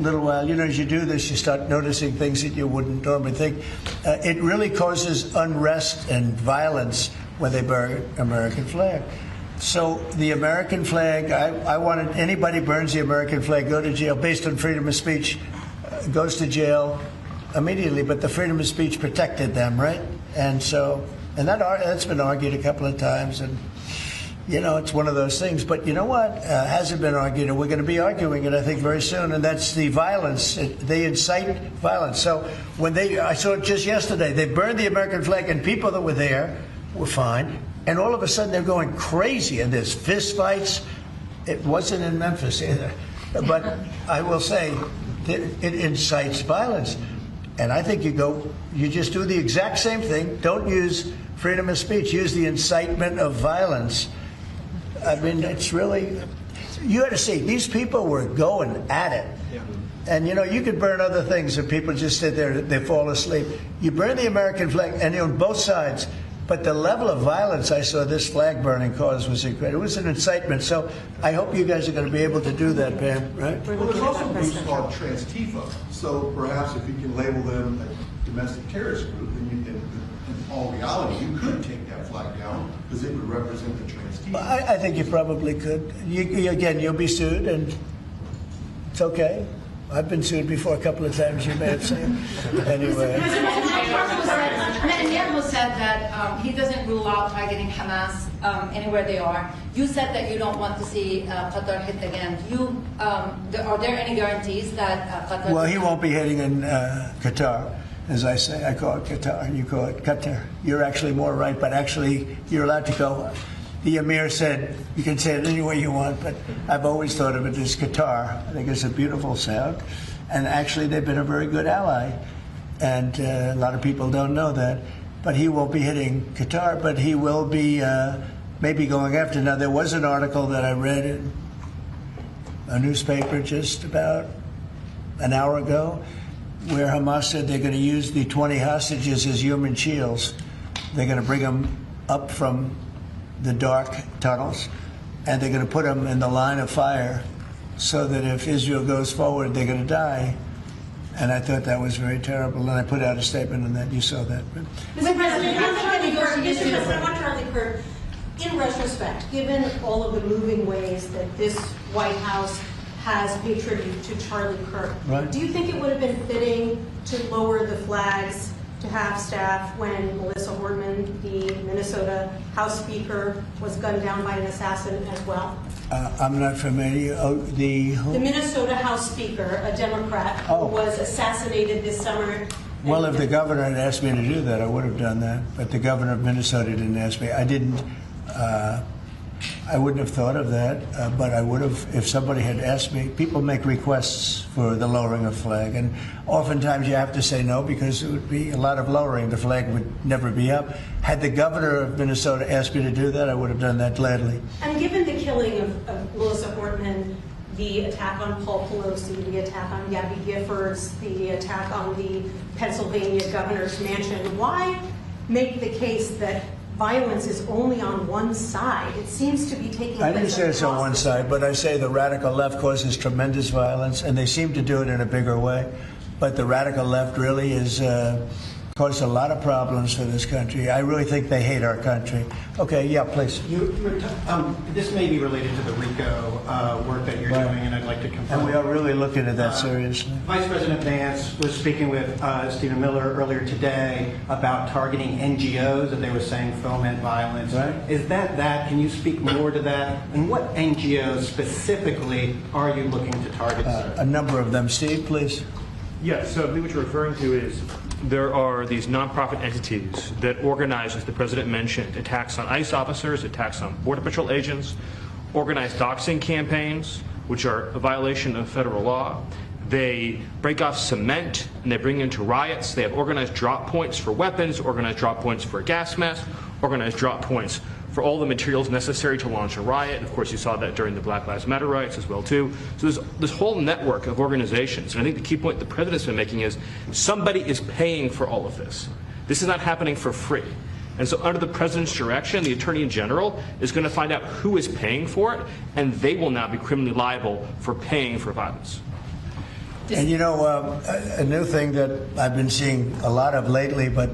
little while, you know, as you do this, you start noticing things that you wouldn't normally think. It really causes unrest and violence when they burn American flag. So the American flag, I wanted anybody burns the American flag, go to jail based on freedom of speech, goes to jail immediately. But the freedom of speech protected them, right? And so, and that's been argued a couple of times, and you know, it's one of those things. But you know what? Hasn't been argued, and we're going to be arguing it, I think, very soon. And that's the violence. They incite violence. So when I saw it just yesterday, they burned the American flag, and people that were there were fine. And all of a sudden, they're going crazy, and there's fist fights. It wasn't in Memphis either. But I will say, it incites violence. And I think you just do the exact same thing. Don't use freedom of speech. Use the incitement of violence. I mean, it's really, you had to see, these people were going at it. Yeah. And, you know, you could burn other things and people just sit there, they fall asleep. You burn the American flag, and on both sides. But the level of violence I saw this flag burning cause was incredible. It was an incitement. So I hope you guys are going to be able to do that, Pam, right? Well, there's also groups called Trans-Tifa. So perhaps if you can label them a domestic terrorist group, then in all reality, you could take that flag down because it would represent the Trans-Tifa. I think you probably could. Again, you'll be sued, and it's okay. I've been sued before a couple of times, you may have seen. Anyway. Netanyahu said that he doesn't rule out targeting Hamas anywhere they are. You said that you don't want to see Qatar hit again. Are there any guarantees that Qatar... Well, he won't be hitting in Qatar. As I say, I call it Qatar, and you call it Qatar. You're actually more right, but actually you're allowed to go. The Emir said, you can say it any way you want, but I've always thought of it as Qatar. I think it's a beautiful sound. And actually, they've been a very good ally. And a lot of people don't know that. But he won't be hitting Qatar, but he will be maybe going after. Now, there was an article that I read in a newspaper just about an hour ago where Hamas said they're going to use the 20 hostages as human shields. They're going to bring them up from the dark tunnels, and they're going to put them in the line of fire so that if Israel goes forward, they're going to die. And I thought that was very terrible, and I put out a statement on that. You saw that. Mr. President, I want Charlie Kirk, in retrospect, given all of the moving ways that this White House has paid tribute to Charlie Kirk, right, do you think it would have been fitting to lower the flags to half-staff when Melissa Hortman, the Minnesota House Speaker, was gunned down by an assassin as well? I'm not familiar. The Minnesota House Speaker, a Democrat, who was assassinated this summer. Well, if the governor had asked me to do that, I would have done that. But the governor of Minnesota didn't ask me. I didn't. I wouldn't have thought of that, but I would have if somebody had asked me. People make requests for the lowering of flag, and oftentimes you have to say no because it would be a lot of lowering. The flag would never be up. Had the governor of Minnesota asked me to do that, I would have done that gladly. And given the killing of Melissa Hortman, the attack on Paul Pelosi, the attack on Gabby Giffords, the attack on the Pennsylvania governor's mansion, why make the case that violence is only on one side? It seems to be taking place. I didn't say it's on one side, but I say the radical left causes tremendous violence, and they seem to do it in a bigger way. But the radical left really is caused a lot of problems for this country. I really think they hate our country. Okay, yeah, please. This may be related to the RICO work that you're doing, and I'd like to confirm. And we are really looking at that seriously. Vice President Vance was speaking with Stephen Miller earlier today about targeting NGOs that they were saying foment violence. Right. Is that? Can you speak more to that? And what NGOs specifically are you looking to target, sir? A number of them. Steve, please. Yes, so I believe what you're referring to is there are these nonprofit entities that organize, as the President mentioned, attacks on ICE officers, attacks on Border Patrol agents, organized doxing campaigns, which are a violation of federal law. They break off cement and they bring it into riots. They have organized drop points for weapons, organized drop points for gas masks, organized drop points for all the materials necessary to launch a riot. And of course, you saw that during the Black Lives Matter riots as well, too. So there's this whole network of organizations. And I think the key point the President's been making is somebody is paying for all of this. This is not happening for free. And so under the President's direction, the Attorney General is going to find out who is paying for it, and they will now be criminally liable for paying for violence. And you know, a new thing that I've been seeing a lot of lately, but